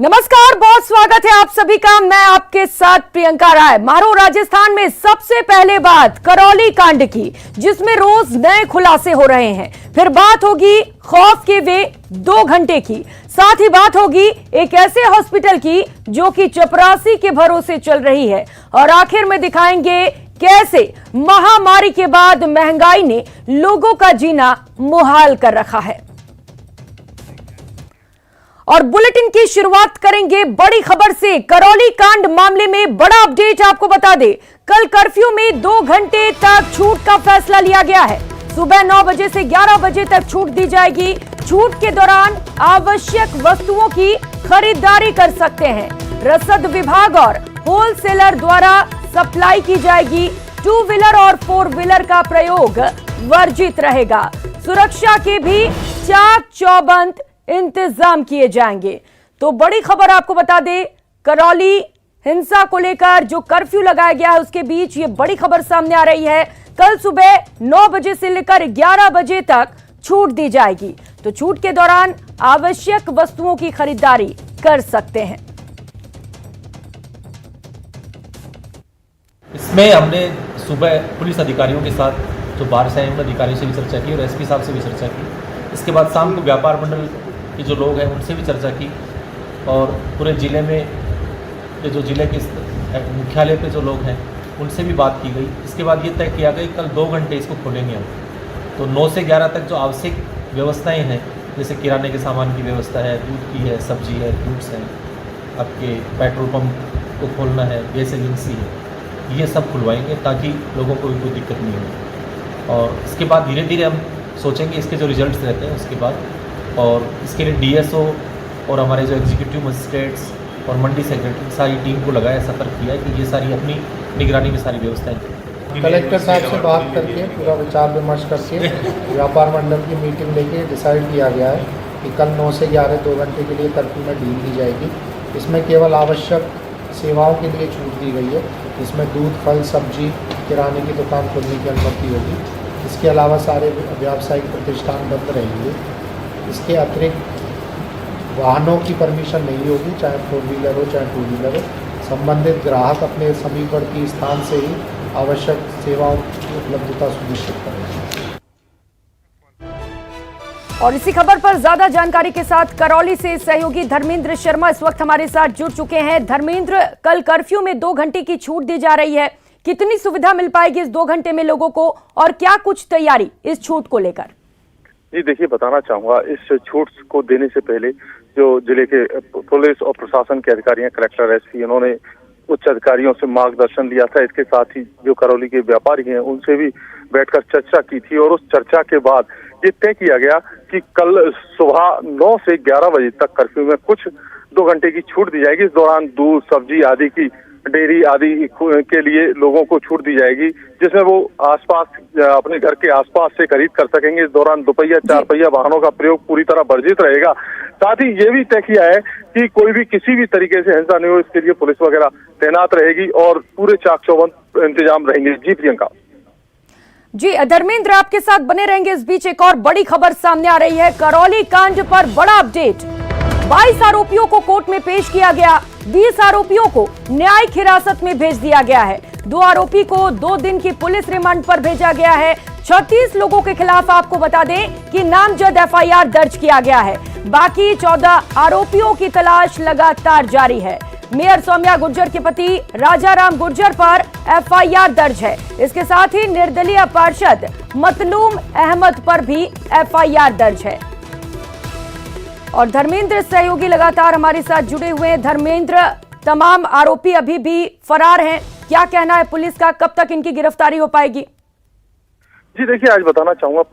नमस्कार, बहुत स्वागत है आप सभी का। मैं आपके साथ प्रियंका राय। मारो राजस्थान में सबसे पहले बात करौली कांड की, जिसमें रोज नए खुलासे हो रहे हैं। फिर बात होगी खौफ के वे 2 घंटे की, साथ ही बात होगी एक ऐसे हॉस्पिटल की जो कि चपरासी के भरोसे चल रही है, और आखिर में दिखाएंगे कैसे महामारी के बाद महंगाई ने लोगों का जीना मुहाल कर रखा है। और बुलेटिन की शुरुआत करेंगे बड़ी खबर से। करौली कांड मामले में बड़ा अपडेट आपको बता दे। कल कर्फ्यू में 2 घंटे तक छूट का फैसला लिया गया है। सुबह 9 बजे से 11 बजे तक छूट दी जाएगी। छूट के दौरान आवश्यक वस्तुओं की खरीदारी कर सकते हैं। रसद विभाग और होलसेलर द्वारा सप्लाई की जाएगी। 2 व्हीलर और 4 व्हीलर का प्रयोग वर्जित रहेगा। सुरक्षा के भी चाक चौबंद इंतजाम किए जाएंगे। तो बड़ी खबर आपको बता दे, करौली हिंसा को लेकर जो कर्फ्यू लगाया गया है उसके बीच ये बड़ी खबर सामने आ रही है। कल सुबह 9 बजे से लेकर 11 बजे तक छूट दी जाएगी। तो छूट के दौरान आवश्यक वस्तुओं की खरीदारी कर सकते हैं। इसमें हमने सुबह पुलिस अधिकारियों के साथ जो बाहर से आए उन अधिकारियों से भी चर्चा की और एसपी साहब से भी चर्चा की। इसके बाद शाम को व्यापार मंडल के जो लोग हैं उनसे भी चर्चा की, और पूरे ज़िले में ये जो ज़िले के मुख्यालय पे जो लोग हैं उनसे भी बात की गई। इसके बाद ये तय किया गया कल 2 घंटे इसको खोलेंगे हम। तो 9 से 11 तक जो आवश्यक व्यवस्थाएं हैं, जैसे किराने के सामान की व्यवस्था है, दूध की है, सब्जी है, फ्रूट्स हैं, आपके पेट्रोल पंप को खोलना है, गैस एजेंसी है, ये सब खुलवाएंगे ताकि लोगों को भी कोई दिक्कत नहीं हो। और इसके बाद धीरे धीरे हम सोचेंगे इसके जो रिजल्ट्स रहते हैं उसके बाद, और इसके लिए डीएसओ और हमारे जो एग्जीक्यूटिव मजिस्ट्रेट्स और मंडी सेक्रेटरी सारी टीम को लगाया, सतर्क किया कि ये सारी अपनी निगरानी में सारी व्यवस्थाएं करें। कलेक्टर साहब से बात करके पूरा विचार विमर्श करके व्यापार मंडल की मीटिंग लेके डिसाइड किया गया है कि कल 9 से 11 2 घंटे के लिए कर्फ्यू में ढील दी जाएगी। इसमें केवल आवश्यक सेवाओं के लिए छूट दी गई है। इसमें दूध, फल, सब्जी, किराने की दुकान खोलने की अनुमति होगी। इसके अलावा सारे व्यावसायिक प्रतिष्ठान बंद रहेंगे। इसके अतिरिक्त वाहनों की परमिशन नहीं होगी, चाहे 4 व्हीलर हो चाहे 2 व्हीलर हो। संबंधित ग्राहक अपने समीपवर्ती स्थान से ही आवश्यक सेवाओं की उपलब्धता सुनिश्चित करेंगे। और इसी खबर पर ज्यादा जानकारी के साथ करौली से सहयोगी धर्मेंद्र शर्मा इस वक्त हमारे साथ जुड़ चुके हैं। धर्मेंद्र, कल कर्फ्यू में 2 घंटे की छूट दी जा रही है, कितनी सुविधा मिल पाएगी इस 2 घंटे में लोगों को, और क्या कुछ तैयारी इस छूट को लेकर? जी देखिए, बताना चाहूँगा इस छूट को देने से पहले जो जिले के पुलिस और प्रशासन के अधिकारी हैं, कलेक्टर, एसपी, उन्होंने उच्च अधिकारियों से मार्गदर्शन लिया था। इसके साथ ही जो करौली के व्यापारी हैं उनसे भी बैठकर चर्चा की थी, और उस चर्चा के बाद ये तय किया गया कि कल सुबह 9 से 11 बजे तक कर्फ्यू में कुछ 2 घंटे की छूट दी जाएगी। इस दौरान दूध, सब्जी आदि की, डेयरी आदि के लिए लोगों को छूट दी जाएगी, जिसमें वो आसपास अपने घर के आसपास से खरीद कर सकेंगे। इस दौरान 2 पहिया 4 पहिया वाहनों का प्रयोग पूरी तरह वर्जित रहेगा। साथ ही ये भी तय किया है कि कोई भी किसी भी तरीके से हिंसा नहीं हो, इसके लिए पुलिस वगैरह तैनात रहेगी और पूरे चाक चौबंद इंतजाम रहेंगे। जी प्रियंका। जी धर्मेंद्र, आपके साथ बने रहेंगे। इस बीच एक और बड़ी खबर सामने आ रही है। करौली कांड पर बड़ा अपडेट। 22 आरोपियों को कोर्ट में पेश किया गया। 20 आरोपियों को न्यायिक हिरासत में भेज दिया गया है। 2 आरोपी को 2 दिन की पुलिस रिमांड पर भेजा गया है। 36 लोगों के खिलाफ आपको बता दें कि नामजद एफआईआर दर्ज किया गया है। बाकी 14 आरोपियों की तलाश लगातार जारी है। मेयर सौम्या गुर्जर के पति राजाराम गुर्जर पर एफआईआर दर्ज है। इसके साथ ही निर्दलीय पार्षद मतलूम अहमद पर भी एफआईआर दर्ज है। और धर्मेंद्र सहयोगी लगातार हमारे साथ जुड़े हुए हैं। धर्मेंद्र, तमाम आरोपी अभी भी फरार हैं, क्या कहना है पुलिस का, कब तक इनकी गिरफ्तारी हो पाएगी? जी देखिए, आज बताना चाहूंगा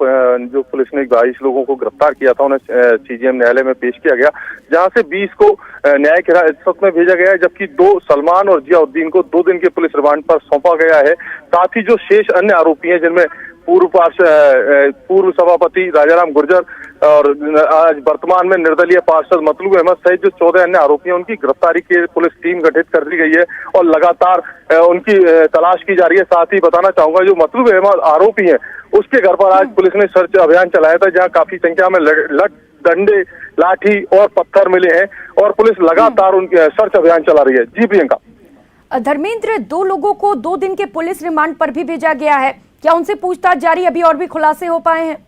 जो पुलिस ने 22 लोगों को गिरफ्तार किया था, उन्हें सीजीएम न्यायालय में पेश किया गया, जहां से 20 को न्यायिक हिरासत में भेजा गया है, जबकि 2 सलमान और जियाउद्दीन को 2 दिन के पुलिस रिमांड पर सौंपा गया है। साथ ही जो शेष अन्य आरोपी हैं, जिनमें पूर्व सभापति राजाराम गुर्जर और आज वर्तमान में निर्दलीय पार्षद मतलूब अहमद सहित जो 14 अन्य आरोपी हैं, उनकी गिरफ्तारी के लिए पुलिस टीम गठित कर दी गई है और लगातार उनकी तलाश की जा रही है। साथ ही बताना चाहूंगा जो मतलूब अहमद आरोपी हैं, उसके घर पर आज पुलिस ने सर्च अभियान चलाया था, जहां काफी संख्या में डंडे, लाठी और पत्थर मिले हैं और पुलिस लगातार उनके सर्च अभियान चला रही है। जी प्रियंका। धर्मेंद्र, 2 लोगों को 2 दिन के पुलिस रिमांड पर भी भेजा गया है, क्या उनसे पूछताछ जारी, अभी और भी खुलासे हो पाए हैं?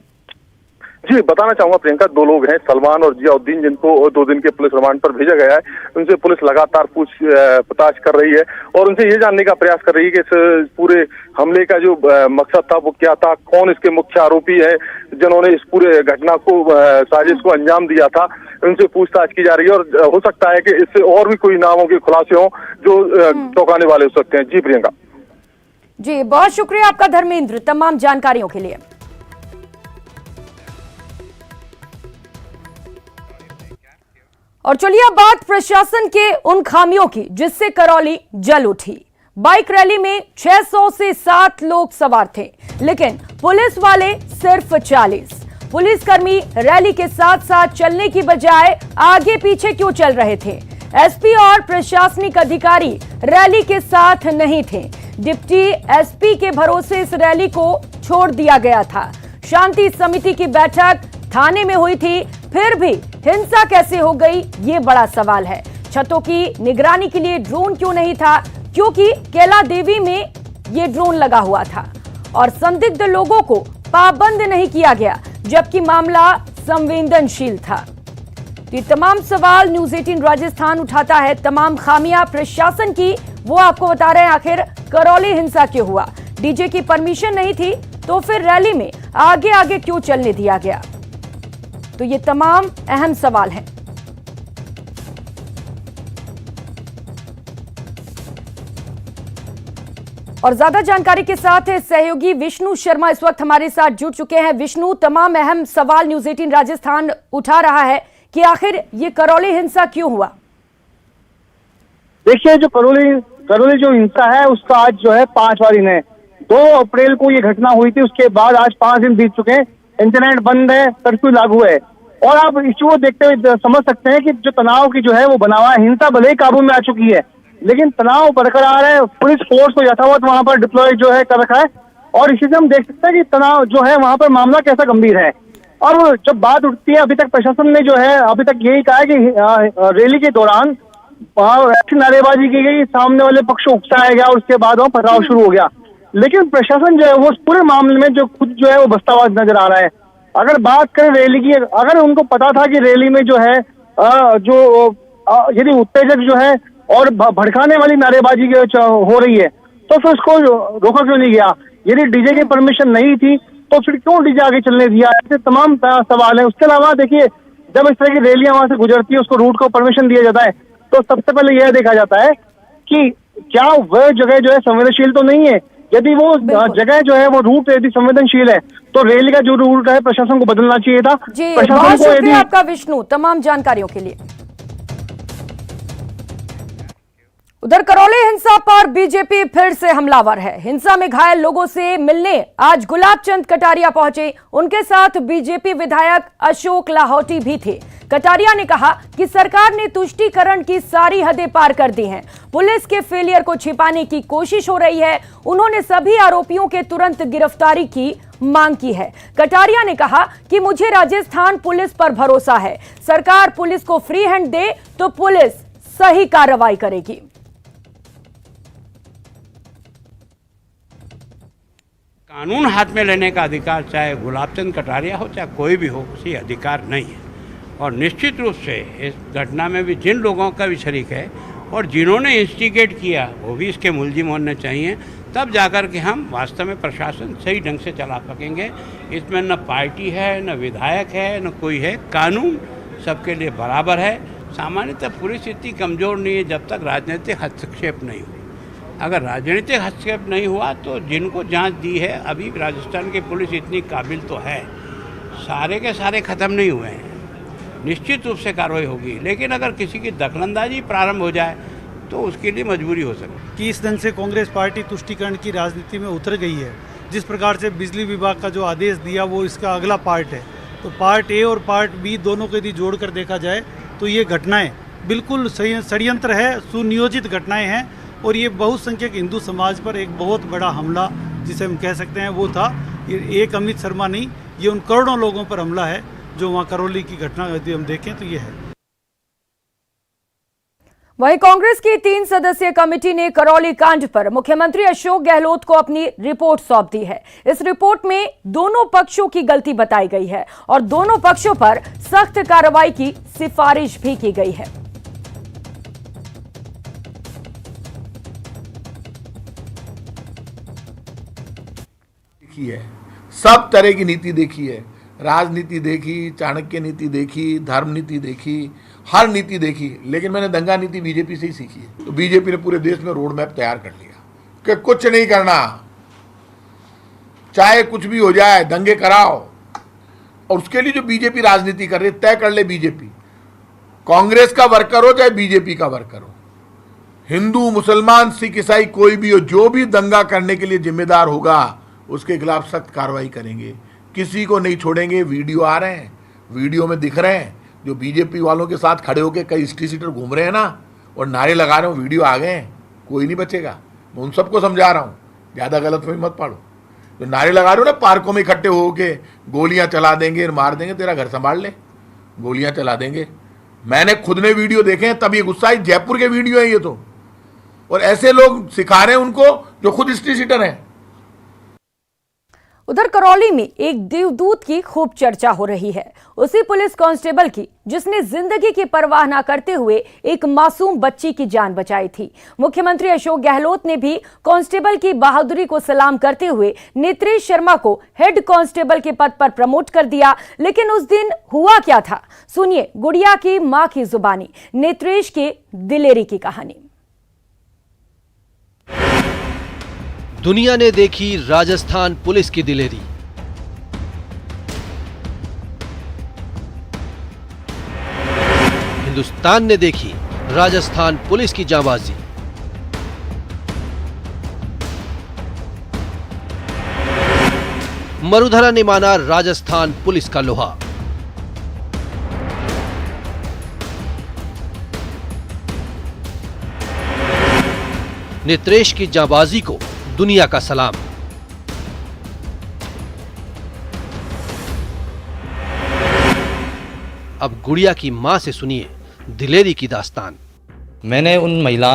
जी बताना चाहूंगा प्रियंका, 2 लोग हैं सलमान और जियाउद्दीन, जिनको 2 दिन के पुलिस रिमांड पर भेजा गया है। उनसे पुलिस लगातार पूछताछ कर रही है और उनसे ये जानने का प्रयास कर रही है कि इस पूरे हमले का जो मकसद था वो क्या था, कौन इसके मुख्य आरोपी है जिन्होंने इस पूरे घटना को साजिश को अंजाम दिया था। उनसे पूछताछ की जा रही है और हो सकता है कि इससे और भी कोई नामों के खुलासे हों जो चौंकाने वाले हो सकते हैं। जी प्रियंका। जी बहुत शुक्रिया आपका धर्मेंद्र तमाम जानकारियों के लिए। और चलिए अब बात प्रशासन के उन खामियों की जिससे करौली जल उठी। बाइक रैली में 600 से 7 लोग सवार थे, लेकिन पुलिस वाले सिर्फ 40। पुलिसकर्मी रैली के साथ साथ चलने की बजाय आगे पीछे क्यों चल रहे थे? एसपी और प्रशासनिक अधिकारी रैली के साथ नहीं थे। डिप्टी एसपी के भरोसे इस रैली को छोड़ दिया गया था। शांति समिति की बैठक थाने में हुई थी, फिर भी हिंसा कैसे हो गई, ये बड़ा सवाल है। छतों की निगरानी के लिए ड्रोन क्यों नहीं था? क्योंकि कैला देवी में ये ड्रोन लगा हुआ था और संदिग्ध लोगों को पाबंद नहीं किया गया, जबकि मामला संवेदनशील था। ये तमाम सवाल न्यूज़ 18 राजस्थान उठाता है। तमाम खामियां प्रशासन की वो आपको बता रहे हैं। आखिर करौली हिंसा क्यों हुआ? डीजे की परमिशन नहीं थी तो फिर रैली में आगे आगे क्यों चलने दिया गया? तो ये तमाम अहम सवाल हैं। और ज्यादा जानकारी के साथ सहयोगी विष्णु शर्मा इस वक्त हमारे साथ जुड़ चुके हैं। विष्णु, तमाम अहम सवाल न्यूज़ 18 राजस्थान उठा रहा है कि आखिर ये करौली हिंसा क्यों हुआ? देखिए, जो करौली जो हिंसा है उसका आज जो है 5वां दिन है। 2 अप्रैल को ये घटना हुई थी, उसके बाद आज 5 दिन बीत चुके हैं। इंटरनेट बंद है, कर्फ्यू लागू है और आप इश्यू को देखते हुए समझ सकते हैं कि जो तनाव की जो है वो बना हुआ है। हिंसा भले ही काबू में आ चुकी है लेकिन तनाव बरकरार है। पुलिस फोर्स को यथावत वहां पर डिप्लॉय जो है कर रखा है और इसी से हम देख सकते हैं कि तनाव जो है वहां पर मामला कैसा गंभीर है। और जब बात उठती है, अभी तक प्रशासन ने जो है अभी तक यही कहा है कि रैली के दौरान ऐसी नारेबाजी की गई, सामने वाले पक्ष को उकसाया गया और उसके बाद वहाँ पथराव शुरू हो गया। लेकिन प्रशासन जो है वो पूरे मामले में जो खुद जो है वो बस्ताबाज नजर आ रहा है। अगर बात करें रैली की, अगर उनको पता था कि रैली में जो है यदि उत्तेजक जो है और भड़काने वाली नारेबाजी हो रही है तो फिर उसको रोका क्यों नहीं गया? यदि डीजे की परमिशन नहीं थी तो फिर क्यों डीजे आगे चलने दिया? ऐसे तमाम सवाल है। उसके अलावा देखिए, जब इस तरह की रैलियां वहां से गुजरती है, उसको रूट को परमिशन दिया जाता है तो सबसे पहले यह देखा जाता है कि क्या वह जगह जो है संवेदनशील तो नहीं है। यदि वो जगह जो है वो रूट यदि संवेदनशील है तो रैली का जो रूट है प्रशासन को बदलना चाहिए था। जी, प्रशासन बहुत को शुक्रिया आपका विष्णु तमाम जानकारियों के लिए। उधर करौली हिंसा पर बीजेपी फिर से हमलावर है। हिंसा में घायल लोगों से मिलने आज गुलाब चंद कटारिया पहुंचे। उनके साथ बीजेपी विधायक अशोक लाहौटी भी थे। कटारिया ने कहा कि सरकार ने तुष्टीकरण की सारी हदें पार कर दी हैं। पुलिस के फेलियर को छिपाने की कोशिश हो रही है। उन्होंने सभी आरोपियों के तुरंत गिरफ्तारी की मांग की है। कटारिया ने कहा कि मुझे राजस्थान पुलिस पर भरोसा है। सरकार पुलिस को फ्री हैंड दे तो पुलिस सही कार्रवाई करेगी। कानून हाथ में लेने का अधिकार चाहे गुलाबचंद कटारिया हो चाहे कोई भी हो, उसी अधिकार नहीं है। और निश्चित रूप से इस घटना में भी जिन लोगों का भी शरीक है और जिन्होंने इंस्टिगेट किया वो भी इसके मुलजिम होने चाहिए, तब जाकर के हम वास्तव में प्रशासन सही ढंग से चला सकेंगे। इसमें न पार्टी है, न विधायक है, न कोई है। कानून सबके लिए बराबर है। सामान्यतः पुलिस इतनी कमज़ोर नहीं है जब तक राजनीतिक हस्तक्षेप नहीं हो। अगर राजनीतिक हस्तक्षेप नहीं हुआ तो जिनको जांच दी है, अभी राजस्थान की पुलिस इतनी काबिल तो है, सारे के सारे ख़त्म नहीं हुए हैं। निश्चित रूप से कार्रवाई होगी, लेकिन अगर किसी की दखलंदाजी प्रारंभ हो जाए तो उसके लिए मजबूरी हो सकती कि इस ढंग से कांग्रेस पार्टी तुष्टीकरण की राजनीति में उतर गई है। जिस प्रकार से बिजली विभाग का जो आदेश दिया वो इसका अगला पार्ट है। तो पार्ट ए और पार्ट बी दोनों को यदि जोड़कर देखा जाए तो ये घटनाएं बिल्कुल षड्यंत्र है, सुनियोजित घटनाएं हैं और ये बहुसंख्यक हिंदू समाज पर एक बहुत बड़ा हमला जिसे हम कह सकते हैं वो था। ये एक अमित शर्मा नहीं, ये उन करोड़ों लोगों पर हमला है जो वहाँ करौली की घटना यदि हम देखें तो ये है। वहीं कांग्रेस की 3 सदस्यीय कमेटी ने करौली कांड पर मुख्यमंत्री अशोक गहलोत को अपनी रिपोर्ट सौंप दी है। इस रिपोर्ट में दोनों पक्षों की गलती बताई गई है और दोनों पक्षों पर सख्त कार्रवाई की सिफारिश भी की गई है। देखी है, सब तरह की नीति देखी है, राजनीति देखी, चाणक्य नीति देखी, धर्म नीति देखी, हर नीति देखी, लेकिन मैंने दंगा नीति बीजेपी से ही सीखी है। तो बीजेपी ने पूरे देश में रोड मैप तैयार कर लिया कि कुछ नहीं करना, चाहे कुछ भी हो जाए, दंगे कराओ। और उसके लिए जो बीजेपी राजनीति कर रही है, तय कर ले बीजेपी, कांग्रेस का वर्कर हो चाहे बीजेपी का वर्कर हो, हिंदू, मुसलमान, सिख, ईसाई कोई भी हो, जो भी दंगा करने के लिए जिम्मेदार होगा उसके खिलाफ सख्त कार्रवाई करेंगे, किसी को नहीं छोड़ेंगे। वीडियो आ रहे हैं, वीडियो में दिख रहे हैं जो बीजेपी वालों के साथ खड़े होकर कई स्ट्रीट सीटर घूम रहे हैं ना और नारे लगा रहे हो, वीडियो आ गए हैं, कोई नहीं बचेगा। मैं उन सबको समझा रहा हूँ, ज़्यादा गलतफहमी मत पाड़ो। जो नारे लगा रहे हो ना, पार्कों में इकट्ठे होके गोलियां चला देंगे, मार देंगे, तेरा घर संभाल ले, गोलियां चला देंगे। मैंने खुद ने वीडियो देखे हैं, तब ये गुस्सा है। जयपुर के वीडियो है ये तो, और ऐसे लोग सिखा रहे हैं उनको जो खुद स्ट्रीट सीटर हैं। उधर करौली में एक देवदूत की खूब चर्चा हो रही है, उसी पुलिस कांस्टेबल की जिसने जिंदगी की परवाह न करते हुए एक मासूम बच्ची की जान बचाई थी। मुख्यमंत्री अशोक गहलोत ने भी कांस्टेबल की बहादुरी को सलाम करते हुए नेत्रेश शर्मा को हेड कांस्टेबल के पद पर प्रमोट कर दिया। लेकिन उस दिन हुआ क्या था, सुनिए गुड़िया की मां की जुबानी, नेत्रेश के दिलेरी की कहानी। दुनिया ने देखी राजस्थान पुलिस की दिलेरी। हिंदुस्तान ने देखी राजस्थान पुलिस की जांबाजी। मरुधरा ने माना राजस्थान पुलिस का लोहा। नेत्रेश की जांबाजी को दुनिया का सलाम। अब गुड़िया की मां से सुनिए दिलेरी की दास्तान। मैंने उन महिला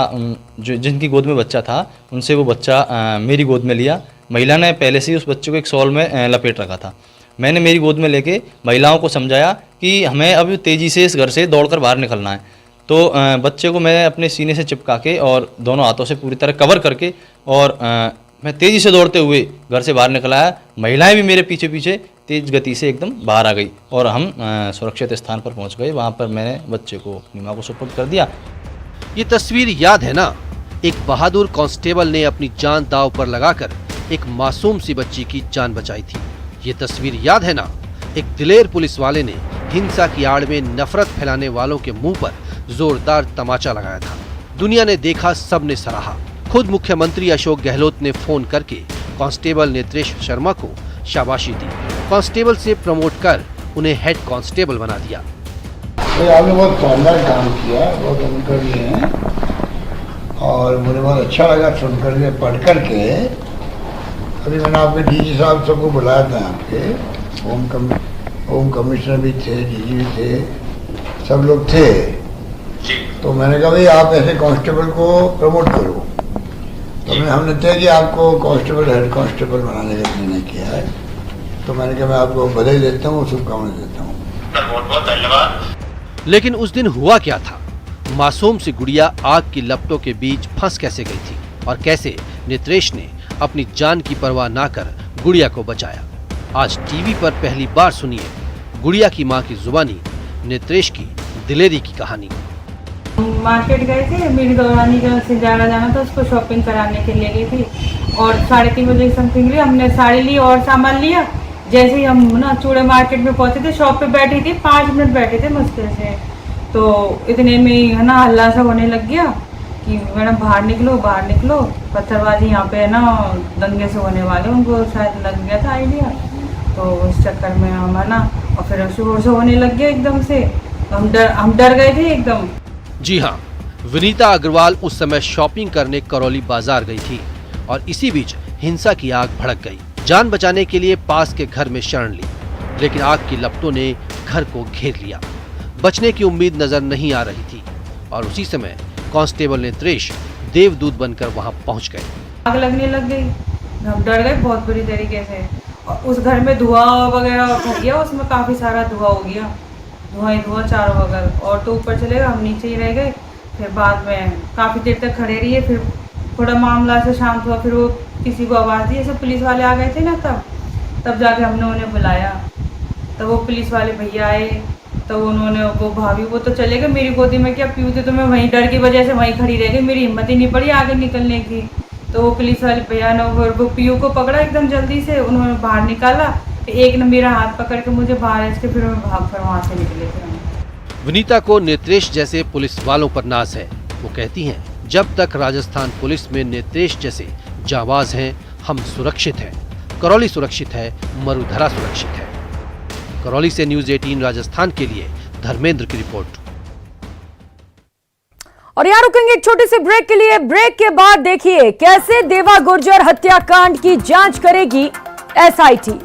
जो जिनकी गोद में बच्चा था उनसे वो बच्चा मेरी गोद में लिया। महिला ने पहले से ही उस बच्चे को एक शॉल में लपेट रखा था। मैंने मेरी गोद में लेके महिलाओं को समझाया कि हमें अब तेज़ी से इस घर से दौड़कर बाहर निकलना है। तो बच्चे को मैं अपने सीने से चिपका के और दोनों हाथों से पूरी तरह कवर करके और मैं तेज़ी से दौड़ते हुए घर से बाहर निकल आया। महिलाएं भी मेरे पीछे पीछे तेज़ गति से एकदम बाहर आ गई और हम सुरक्षित स्थान पर पहुंच गए। वहां पर मैंने बच्चे को अपनी मां को सुपुर्द कर दिया। ये तस्वीर याद है ना, एक बहादुर कांस्टेबल ने अपनी जान दांव पर लगाकर एक मासूम सी बच्ची की जान बचाई थी। ये तस्वीर याद है ना, एक दिलेर पुलिस वाले ने हिंसा की आड़ में नफरत फैलाने वालों के मुंह पर जोरदार तमाचा लगाया था। दुनिया ने देखा, सबने सराहा। खुद मुख्यमंत्री अशोक गहलोत ने फोन करके कांस्टेबल नेत्रेश शर्मा को शाबाशी दी। कांस्टेबल से प्रमोट कर उन्हें हेड कांस्टेबल बना दिया। आपने बहुत शानदार काम किया, बहुत उनकर भी है और मुझे बहुत अच्छा लगा सुनकर के, पढ़ कर के। अभी मैंने आपके डीजी साहब सबको बुलाया था, आपके होम कमिश्नर भी थे, डीजी भी थे, सब लोग थे। तो मैंने कहा भाई आप ऐसे कांस्टेबल को प्रमोट करो। तो हमने तय किया आपको कांस्टेबल हेड कांस्टेबल बनाने का निर्णय किया है। तो मैंने कहा मैं आपको बधाई देता हूँ, शुभकामनाएं देता हूँ। बहुत बहुत धन्यवाद। लेकिन उस दिन हुआ क्या था? मासूम सी गुड़िया आग की लपटों के बीच फंस कैसे गई थी और कैसे नेत्रेश ने अपनी जान की परवाह ना कर गुड़िया को बचाया। आज टीवी पर पहली बार सुनिए गुड़िया की मां की जुबानी, नेत्रेश की दिलेरी की कहानी। मार्केट गए थे, मेरी दौरानी जो से जाना था उसको शॉपिंग कराने के लिए गई थी और 3:30 बजे समथिंग हमने साड़ी ली और सामान लिया। जैसे ही हम ना चूड़े मार्केट में पहुंचे थे, शॉप पे बैठी थी, 5 मिनट बैठे थे मुश्किल से। तो इतने में है ना हल्ला सा होने लग गया कि मैडम बाहर निकलो, बाहर निकलो, पत्थरबाजी यहाँ पे है ना दंगे से होने वाले। उनको शायद लग गया था आइडिया, तो उस चक्कर में हम है ना और फिर शोर से होने लग गया एकदम से। हम डर गए थे एकदम। जी हाँ, विनीता अग्रवाल उस समय शॉपिंग करने करौली बाजार गई थी और इसी बीच हिंसा की आग भड़क गई। जान बचाने के लिए पास के घर में शरण ली। लेकिन आग की लपटों ने घर को घेर लिया। बचने की उम्मीद नजर नहीं आ रही थी और उसी समय कांस्टेबल नेत्रेश देवदूत बनकर वहां पहुंच गए। आग लगने लग गई, हम डर गए बहुत बुरी तरीके से। उस घर में धुआं वगैरह हो गया, उसमें काफ़ी सारा धुआं हो गया, धुआं ही धुआं चारों बगल। और तो ऊपर चले गए, हम नीचे ही रह गए। फिर बाद में काफ़ी देर तक खड़े रहिए, फिर थोड़ा मामला से शांत हुआ। फिर वो किसी को आवाज़ दी, ऐसे पुलिस वाले आ गए थे ना, तब जाके हमने उन्हें बुलाया। तब वो पुलिस वाले भैया आए, तो उन्होंने वो भाभी वो तो चले गए, मेरी गोदी में क्या पीऊ थे, तो मैं वहीं डर की वजह से वहीं खड़ी रह गई, मेरी हिम्मत ही नहीं पड़ी आगे निकलने की। तो वो पुलिस वाले भैया ने वो पीयू को पकड़ा एकदम जल्दी से, उन्होंने बाहर निकाला। एक ने मेरा हाथ पकड़ के मुझे बाहर के फिर मैं भाग कर वहाँ से निकले थे। विनीता को नेत्रेश जैसे पुलिस वालों पर नाज है। वो कहती हैं, जब तक राजस्थान पुलिस में नेत्रेश जैसे जांबाज हैं, हम सुरक्षित हैं। करौली सुरक्षित है, मरुधरा सुरक्षित है। करौली से न्यूज़ 18 राजस्थान के लिए धर्मेंद्र की रिपोर्ट। और यहाँ रुकेंगे एक छोटे से ब्रेक के लिए। ब्रेक के बाद देखिए कैसे देवा गुर्जर हत्याकांड की जांच करेगी एसआईटी।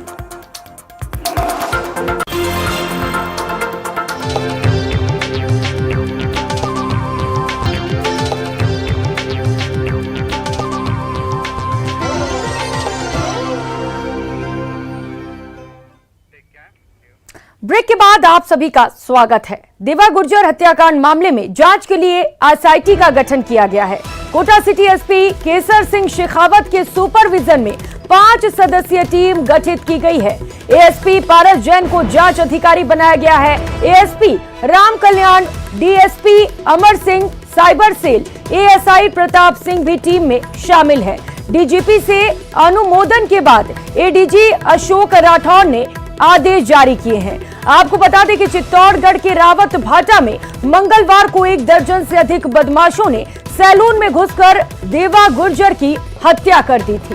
ब्रेक के बाद आप सभी का स्वागत है। देवा गुर्जर हत्याकांड मामले में जांच के लिए एसआईटी का गठन किया गया है। कोटा सिटी एसपी केसर सिंह शेखावत के सुपरविजन में 5 सदस्यीय टीम गठित की गई है। एएसपी पारस जैन को जांच अधिकारी बनाया गया है। ASP Ram Kalyan, DSP Amar Singh, cyber cell ASI Pratap Singh भी टीम में शामिल है। डीजीपी से अनुमोदन के बाद एडीजी अशोक राठौर ने आदेश जारी किए हैं। आपको बता दें कि चित्तौड़गढ़ के रावत भाटा में मंगलवार को 1 दर्जन से अधिक बदमाशों ने सैलून में घुसकर देवा गुर्जर की हत्या कर दी थी।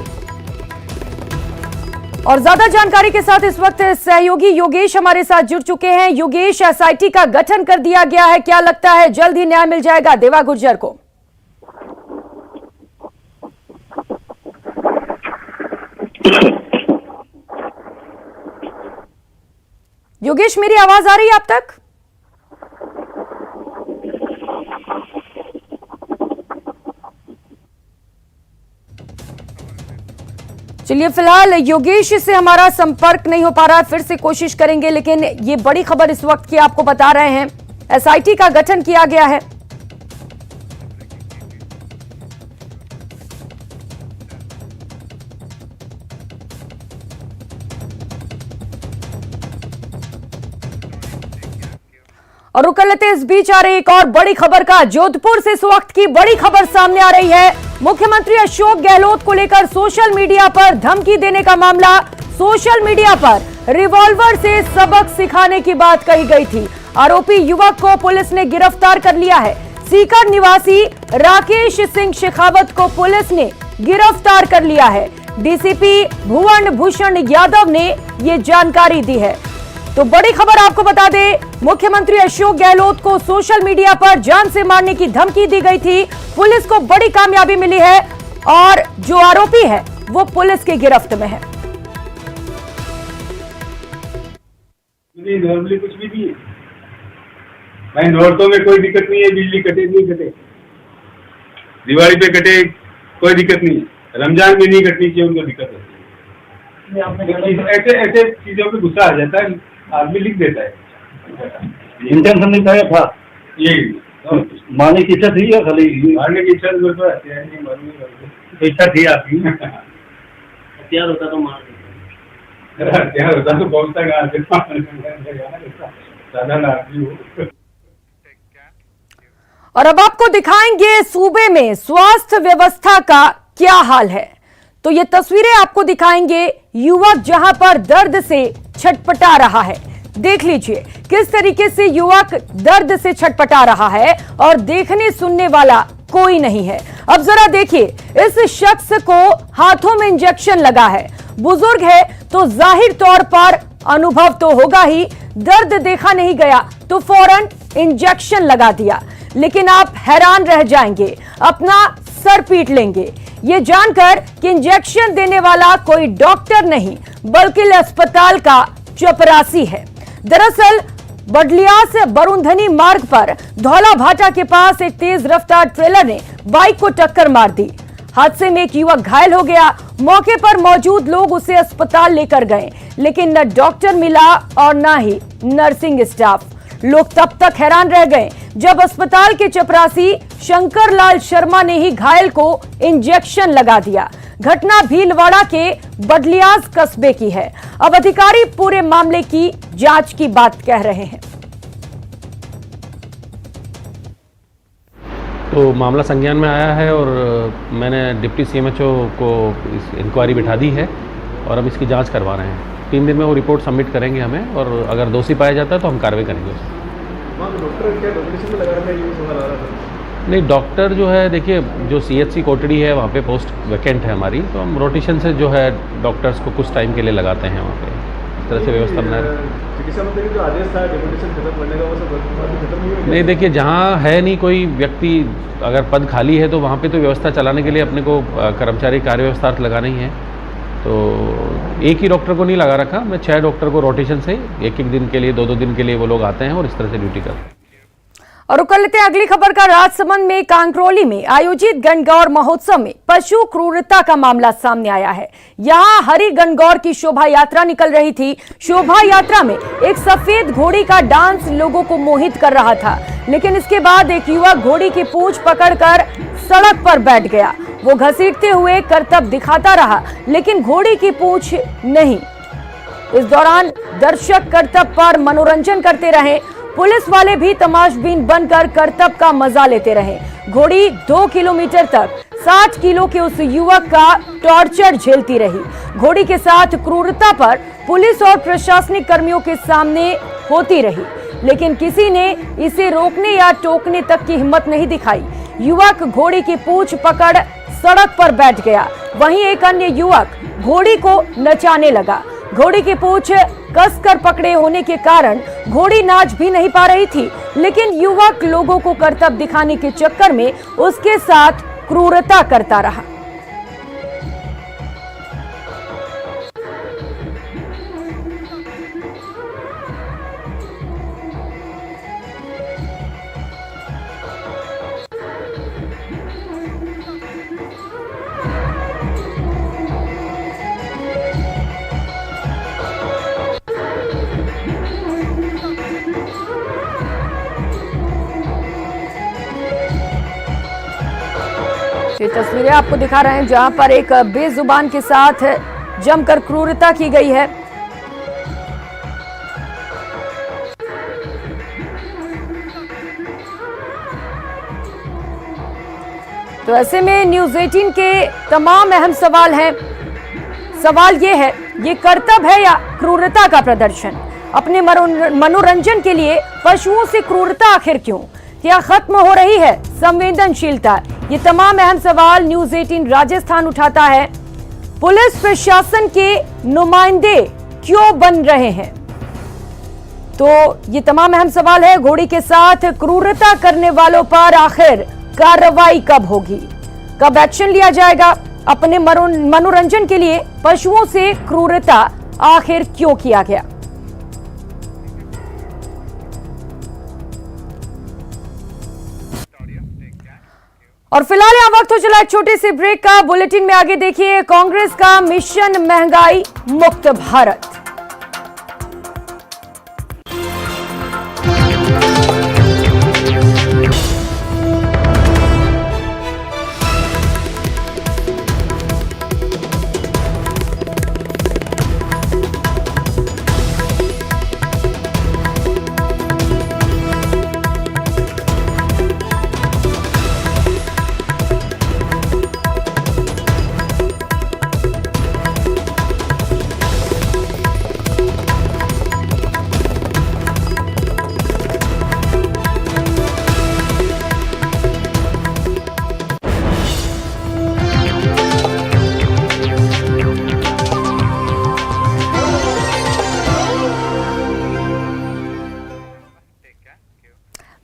और ज्यादा जानकारी के साथ इस वक्त सहयोगी योगेश हमारे साथ जुड़ चुके हैं। योगेश, एसआईटी का गठन कर दिया गया है, क्या लगता है जल्द ही न्याय मिल जाएगा देवा गुर्जर को? योगेश, मेरी आवाज आ रही है आप तक? चलिए, फिलहाल योगेश से हमारा संपर्क नहीं हो पा रहा, फिर से कोशिश करेंगे। लेकिन ये बड़ी खबर इस वक्त की आपको बता रहे हैं, एसआईटी का गठन किया गया है। और रुक लेते इस बीच आ रही एक और बड़ी खबर का। जोधपुर से इस वक्त की बड़ी खबर सामने आ रही है। मुख्यमंत्री अशोक गहलोत को लेकर सोशल मीडिया पर धमकी देने का मामला। सोशल मीडिया पर रिवॉल्वर से सबक सिखाने की बात कही गई थी। आरोपी युवक को पुलिस ने गिरफ्तार कर लिया है। सीकर निवासी राकेश सिंह शेखावत को पुलिस ने गिरफ्तार कर लिया है। डीसीपी भुवन भूषण यादव ने ये जानकारी दी है। तो बड़ी खबर आपको बता दें, मुख्यमंत्री अशोक गहलोत को सोशल मीडिया पर जान से मारने की धमकी दी गई थी। पुलिस को बड़ी कामयाबी मिली है और जो आरोपी है वो पुलिस की गिरफ्त में है। नॉर्मली कुछ भी नहीं है भाई, नौरतों में कोई दिक्कत नहीं है। बिजली कटे नहीं कटे, दिवाली पे कटे कोई दिक्कत नहीं है। रमजान में नहीं कटनी चाहिए, उनको दिक्कत होती है। ऐसे चीजों पे गुस्सा आ जाता है, आदमी लिख देता है। इंटेंशन नहीं था था यही मारने की इच्छा थी या खाली मारने की इच्छा तो इच्छा थी आपकी। हथियार होता तो मार हथियार होता तो पहुंचता कहाँ। और अब आपको दिखाएंगे सूबे में स्वास्थ्य व्यवस्था का क्या हाल है। तो ये तस्वीरें आपको दिखाएंगे, युवक जहां पर दर्द से छटपटा रहा है। देख लीजिए किस तरीके से युवक दर्द से छटपटा रहा है और देखने सुनने वाला कोई नहीं है। अब जरा देखिए, इस शख्स को हाथों में इंजेक्शन लगा है। बुजुर्ग है तो जाहिर तौर पर अनुभव तो होगा ही, दर्द देखा नहीं गया तो फौरन इंजेक्शन लगा दिया। लेकिन आप हैरान रह जाएंगे, अपना सर पीट लेंगे ये जानकर कि इंजेक्शन देने वाला कोई डॉक्टर नहीं बल्कि अस्पताल का चपरासी है। दरअसल बडलियास बरुंधनी मार्ग पर धौला भाटा के पास एक तेज रफ्तार ट्रेलर ने बाइक को टक्कर मार दी। हादसे में एक युवक घायल हो गया। मौके पर मौजूद लोग उसे अस्पताल लेकर गए, लेकिन न डॉक्टर मिला और न ही नर्सिंग स्टाफ। लोग तब तक हैरान रह गए जब अस्पताल के चपरासी शंकर लाल शर्मा ने ही घायल को इंजेक्शन लगा दिया। घटना भीलवाड़ा के बडलियास कस्बे की है। अब अधिकारी पूरे मामले की जांच की बात कह रहे हैं। तो मामला संज्ञान में आया है और मैंने डिप्टी सीएमएचओ को इंक्वायरी बिठा दी है और अब इसकी जांच करवा रहे हैं। 3 दिन में वो रिपोर्ट सबमिट करेंगे हमें, और अगर दोषी पाया जाता है तो हम कार्रवाई करेंगे उसमें। नहीं, डॉक्टर जो है, देखिए जो CHC कोटड़ी है वहाँ पे पोस्ट वैकेंट है हमारी, तो हम रोटेशन से जो है डॉक्टर्स को कुछ टाइम के लिए लगाते हैं वहाँ पे। इस तरह से व्यवस्था बना चिकित्सा मंत्री जो आदेश था डेपुटेशन खत्म करने का, वो सब खत्म नहीं हुआ? नहीं, देखिए जहाँ है नहीं कोई व्यक्ति, अगर पद खाली है तो वहाँ पे तो व्यवस्था चलाने के लिए अपने को कर्मचारी कार्य व्यवस्था लगाना ही है। तो एक ही डॉक्टर को नहीं लगा रखा, मैं 6 डॉक्टर को रोटेशन से एक दिन के लिए 2-2 दिन के लिए वो लोग आते हैं और इस तरह से ड्यूटी करते हैं। और कर लेते हैं अगली खबर का। राजसमंद में कांकरोली में आयोजित गणगौर महोत्सव में पशु क्रूरता का मामला सामने आया है। यहां हरि गणगौर की शोभा यात्रा निकल रही थी। शोभा यात्रा में एक सफेद घोड़ी का डांस लोगों को मोहित कर रहा था, लेकिन इसके बाद एक युवक घोड़ी की पूंछ पकड़कर सड़क पर बैठ गया। वो घसीटते हुए करतब दिखाता रहा, लेकिन घोड़ी की पूंछ नहीं। इस दौरान दर्शक करतब पर मनोरंजन करते रहे। पुलिस वाले भी तमाशबीन बनकर करतब का मजा लेते रहे। घोड़ी 2 किलोमीटर तक 60 किलो के उस युवक का टॉर्चर झेलती रही। घोड़ी के साथ क्रूरता पर पुलिस और प्रशासनिक कर्मियों के सामने होती रही, लेकिन किसी ने इसे रोकने या टोकने तक की हिम्मत नहीं दिखाई। युवक घोड़ी की पूंछ पकड़ सड़क पर बैठ गया। वहीं एक अन्य युवक घोड़ी को नचाने लगा। घोड़ी की पूंछ कसकर पकड़े होने के कारण घोड़ी नाच भी नहीं पा रही थी, लेकिन युवक लोगों को करतब दिखाने के चक्कर में उसके साथ क्रूरता करता रहा। ये तस्वीरें आपको दिखा रहे हैं जहां पर एक बेजुबान के साथ जमकर क्रूरता की गई है। तो ऐसे में न्यूज़ 18 के तमाम अहम सवाल हैं। सवाल ये है, ये कर्तव्य है या क्रूरता का प्रदर्शन? अपने मनोरंजन के लिए पशुओं से क्रूरता आखिर क्यों? क्या खत्म हो रही है संवेदनशीलता? ये तमाम अहम सवाल न्यूज़ 18 राजस्थान उठाता है। पुलिस प्रशासन के नुमाइंदे क्यों बन रहे हैं? तो ये तमाम अहम सवाल है। घोड़ी के साथ क्रूरता करने वालों पर आखिर कार्रवाई कब होगी? कब एक्शन लिया जाएगा? अपने मनोरंजन के लिए पशुओं से क्रूरता आखिर क्यों किया गया? और फिलहाल यहां वक्त हो चला एक छोटे से ब्रेक का। बुलेटिन में आगे देखिए, कांग्रेस का मिशन महंगाई मुक्त भारत।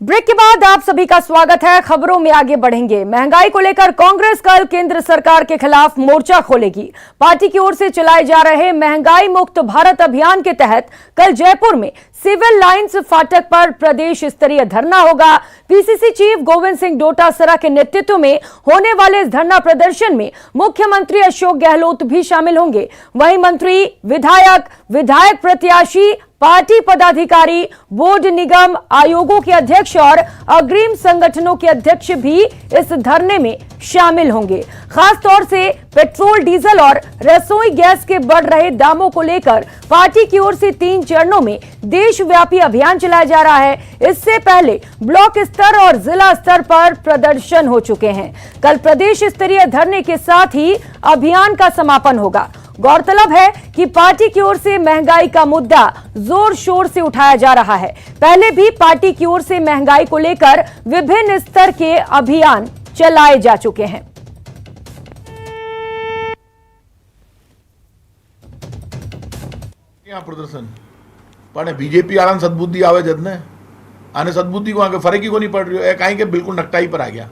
ब्रेक के बाद आप सभी का स्वागत है। खबरों में आगे बढ़ेंगे। महंगाई को लेकर कांग्रेस कल केंद्र सरकार के खिलाफ मोर्चा खोलेगी। पार्टी की ओर से चलाए जा रहे महंगाई मुक्त भारत अभियान के तहत कल जयपुर में सिविल लाइंस फाटक पर प्रदेश स्तरीय धरना होगा। पीसीसी चीफ गोविंद सिंह डोटासरा के नेतृत्व में होने वाले इस धरना प्रदर्शन में मुख्यमंत्री अशोक गहलोत भी शामिल होंगे। वहीं मंत्री, विधायक प्रत्याशी, पार्टी पदाधिकारी, बोर्ड, निगम, आयोगों के अध्यक्ष और अग्रिम संगठनों के अध्यक्ष भी इस धरने में शामिल होंगे। खास तौर से पेट्रोल, डीजल और रसोई गैस के बढ़ रहे दामों को लेकर पार्टी की ओर से 3 चरणों में देशव्यापी अभियान चलाया जा रहा है। इससे पहले ब्लॉक स्तर और जिला स्तर पर प्रदर्शन हो चुके हैं। कल प्रदेश स्तरीय धरने के साथ ही अभियान का समापन होगा। गौरतलब है कि पार्टी की ओर से महंगाई का मुद्दा जोर शोर से उठाया जा रहा है। पहले भी पार्टी की ओर से महंगाई को लेकर विभिन्न स्तर के अभियान चलाए जा चुके हैं। यहाँ प्रदर्शन पड़े बीजेपी आराम सद्बुद्धि आवे जदने आने सद्बुद्धि को आगे फर्क ही को नहीं पड़ रही है। कहीं के बिल्कुल नकटाई पर आ गया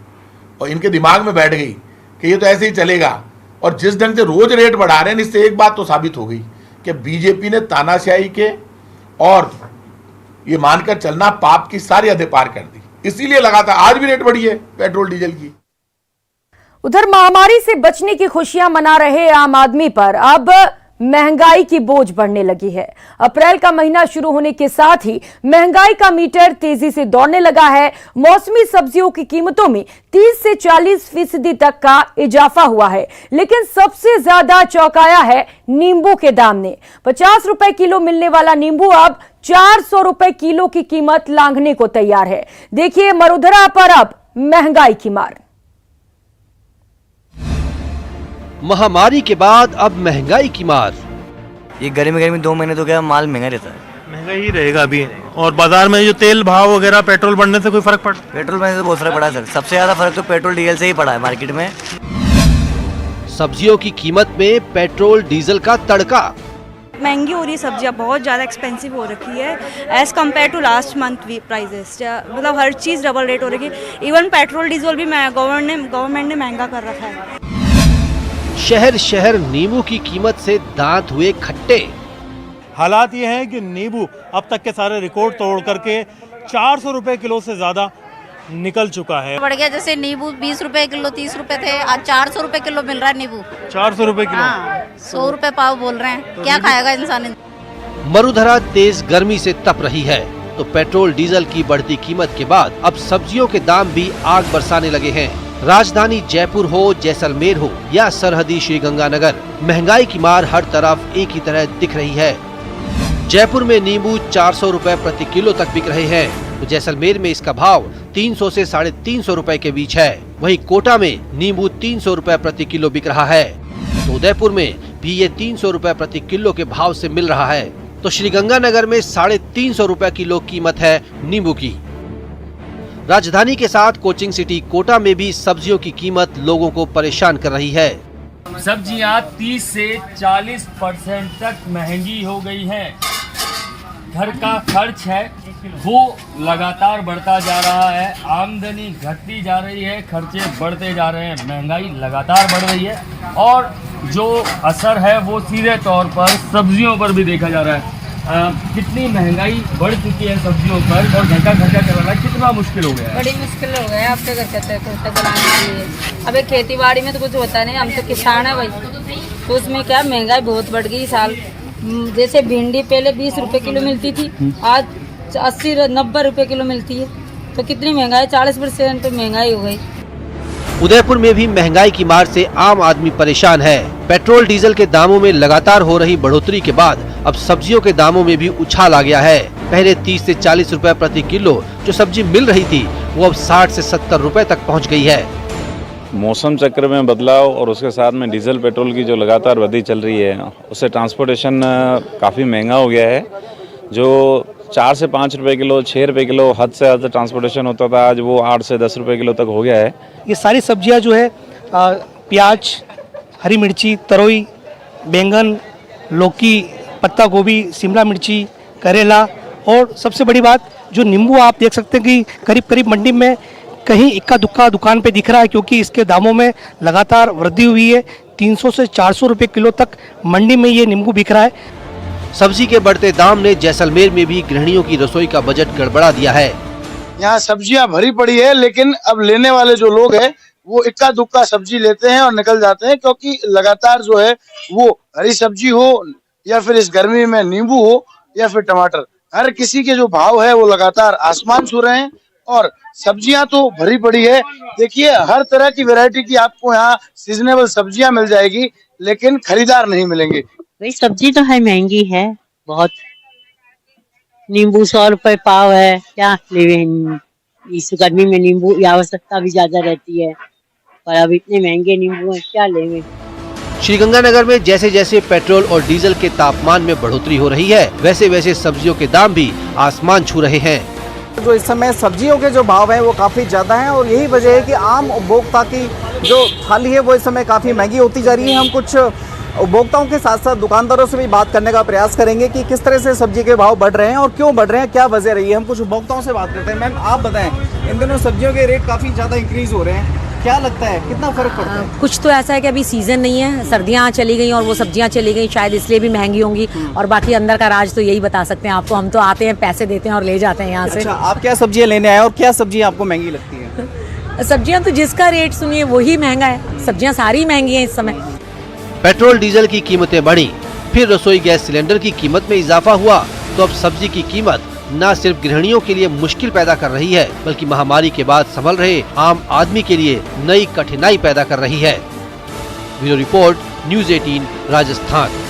और इनके दिमाग में बैठ गई कि ये तो ऐसे ही चलेगा। और जिस ढंग से रोज रेट बढ़ा रहे हैं, इससे एक बात तो साबित हो गई कि बीजेपी ने तानाशाही के और ये मानकर चलना पाप की सारी हदें पार कर दी। इसीलिए लगातार आज भी रेट बढ़ी है पेट्रोल डीजल की। उधर महामारी से बचने की खुशियां मना रहे आम आदमी पर अब महंगाई की बोझ बढ़ने लगी है। अप्रैल का महीना शुरू होने के साथ ही महंगाई का मीटर तेजी से दौड़ने लगा है। मौसमी सब्जियों की कीमतों में 30 से 40% तक का इजाफा हुआ है। लेकिन सबसे ज्यादा चौंकाया है नींबू के दाम ने। 50 रुपए किलो मिलने वाला नींबू अब 400 रुपए किलो की कीमत लांघने को तैयार है। देखिए मरुधरा पर अब महंगाई की मार। महामारी के बाद अब महंगाई की मार। ये गर्मी 2 महीने तो क्या माल महंगा रहता है। महंगा ही रहेगा अभी। और बाजार में जो तेल भाव वगैरह पेट्रोल बढ़ने से कोई फर्क पड़ा? पेट्रोल बढ़ने से बहुत फर्क पड़ा सर। सबसे ज्यादा फर्क तो पेट्रोल डीजल से ही पड़ा है मार्केट में। सब्जियों की कीमत में पेट्रोल डीजल का तड़का। महंगी हो रही है सब्जियां, बहुत ज़्यादा एक्सपेंसिव हो रखी है as compare to last month prices. मतलब हर चीज़ डबल रेट हो रही है। इवन पेट्रोल डीजल भी गवर्नमेंट ने महंगा कर रखा है। शहर शहर नींबू की कीमत से दांत हुए खट्टे। हालात ये हैं कि नींबू अब तक के सारे रिकॉर्ड तोड़ करके 400 रुपए किलो से ज्यादा निकल चुका है। बढ़ गया। जैसे नींबू 20 रुपए किलो 30 रुपए थे, आज 400 रुपए किलो मिल रहा है नींबू। 400 रुपए किलो? हाँ, 100 रुपए पाव बोल रहे हैं। तो क्या खाएगा इंसान? मरुधरा तेज गर्मी से तप रही है तो पेट्रोल डीजल की बढ़ती कीमत के बाद अब सब्जियों के दाम भी आग बरसाने लगे हैं। राजधानी जयपुर हो, जैसलमेर हो या सरहदी श्रीगंगानगर, महंगाई की मार हर तरफ एक ही तरह दिख रही है। जयपुर में नींबू 400 रुपए प्रति किलो तक बिक रहे हैं तो जैसलमेर में इसका भाव 300 से 350 रुपए के बीच है। वहीं कोटा में नींबू 300 रुपए प्रति किलो बिक रहा है तो उदयपुर में भी ये 300 रुपए प्रति किलो के भाव से मिल रहा है। तो श्रीगंगानगर में 350 रुपए किलो कीमत है नींबू की। राजधानी के साथ कोचिंग सिटी कोटा में भी सब्जियों की कीमत लोगों को परेशान कर रही है। सब्जियां 30 से 40% तक महंगी हो गई हैं। घर का खर्च है वो लगातार बढ़ता जा रहा है। आमदनी घटती जा रही है, खर्चे बढ़ते जा रहे हैं, महंगाई लगातार बढ़ रही है और जो असर है वो सीधे तौर पर सब्जियों पर भी देखा जा रहा है। कितनी महंगाई बढ़ चुकी है सब्जियों पर और घर का खर्चा चलाना कितना मुश्किल हो गया है। बड़ी मुश्किल हो गया है आपके घर खर्चा चलाने के लिए। अबे खेती बाड़ी में तो कुछ होता नहीं, हम तो किसान है भाई, तो उसमें क्या महंगाई बहुत बढ़ गई साल। जैसे भिंडी पहले 20 रुपए किलो मिलती थी, आज 80-90 रुपए किलो मिलती है। तो कितनी महंगाई, 40% महंगाई हो गई। उदयपुर में भी महंगाई की मार से आम आदमी परेशान है। पेट्रोल डीजल के दामों में लगातार हो रही बढ़ोतरी के बाद अब सब्जियों के दामों में भी उछाल आ गया है। पहले 30 से 40 रुपए प्रति किलो जो सब्जी मिल रही थी वो अब 60 से 70 रुपए तक पहुंच गई है। मौसम चक्र में बदलाव और उसके साथ में डीजल पेट्रोल की जो लगातार वृद्धि चल रही है उससे ट्रांसपोर्टेशन काफ़ी महंगा हो गया है। जो 4 से 5 रुपए किलो, 6 रुपए किलो हद से ज़्यादा ट्रांसपोर्टेशन होता था, आज वो 8 से 10 रुपए किलो तक हो गया है। ये सारी सब्जियां जो है प्याज, हरी मिर्ची, तरोई, बैंगन, लौकी, पत्ता गोभी, शिमला मिर्ची, करेला और सबसे बड़ी बात, जो नींबू आप देख सकते हैं कि करीब करीब मंडी में कहीं इक्का दुक्का दुकान पे दिख रहा है, क्योंकि इसके दामों में लगातार वृद्धि हुई है। 300 से 400 रुपये किलो तक मंडी में ये नींबू बिक रहा है। सब्जी के बढ़ते दाम ने जैसलमेर में भी गृहिणियों की रसोई का बजट गड़बड़ा दिया है। यहाँ सब्जियां भरी पड़ी है, लेकिन अब लेने वाले जो लोग हैं वो इक्का दुक्का सब्जी लेते हैं और निकल जाते हैं, क्योंकि लगातार जो है वो हरी सब्जी हो या फिर इस गर्मी में नींबू हो या फिर टमाटर, हर किसी के जो भाव है वो लगातार आसमान छू रहे हैं। और सब्जियां तो भरी पड़ी है, देखिए हर तरह की वैरायटी की आपको यहाँ सीजनेबल सब्जियां मिल जाएगी, लेकिन खरीदार नहीं मिलेंगे। भाई सब्जी तो है महंगी है बहुत, नींबू 100 रुपए पाव है, क्या लेवे इस गर्मी में नींबू की आवश्यकता भी ज्यादा रहती है, पर अब इतने महंगे नींबू हैं, क्या लेवे। श्रीगंगानगर में जैसे जैसे पेट्रोल और डीजल के तापमान में बढ़ोतरी हो रही है, वैसे वैसे सब्जियों के दाम भी आसमान छू रहे हैं। जो इस समय सब्जियों के जो भाव हैं वो काफ़ी ज़्यादा हैं, और यही वजह है कि आम उपभोक्ता की जो थाली है वो इस समय काफ़ी महंगी होती जा रही है। हम कुछ उपभोक्ताओं के साथ साथ दुकानदारों से भी बात करने का प्रयास करेंगे कि किस तरह से सब्जी के भाव बढ़ रहे हैं और क्यों बढ़ रहे हैं, क्या वजह रही है। हम कुछ उपभोक्ताओं से बात करते हैं। मैम आप बताएं, इन दिनों सब्जियों के रेट काफ़ी ज़्यादा इंक्रीज़ हो रहे हैं, क्या लगता है कितना फर्क पड़ता है? कुछ तो ऐसा है कि अभी सीजन नहीं है, सर्दियाँ चली गई और वो सब्जियाँ चली गई, शायद इसलिए भी महंगी होंगी। और बाकी अंदर का राज तो यही बता सकते हैं आपको, हम तो आते हैं, पैसे देते हैं और ले जाते हैं यहाँ से। अच्छा, आप क्या सब्जियाँ लेने आए और क्या सब्जियाँ आपको महंगी लगती है? सब्जियाँ तो जिसका रेट सुनिए वही महंगा है, सब्जियाँ सारी महंगी हैं इस समय। पेट्रोल डीजल की कीमतें बढ़ी, फिर रसोई गैस सिलेंडर की कीमत में इजाफा हुआ, तो अब सब्जी की कीमत न सिर्फ गृहिणियों के लिए मुश्किल पैदा कर रही है, बल्कि महामारी के बाद संभल रहे आम आदमी के लिए नई कठिनाई पैदा कर रही है। Bureau report, news 18 Rajasthan.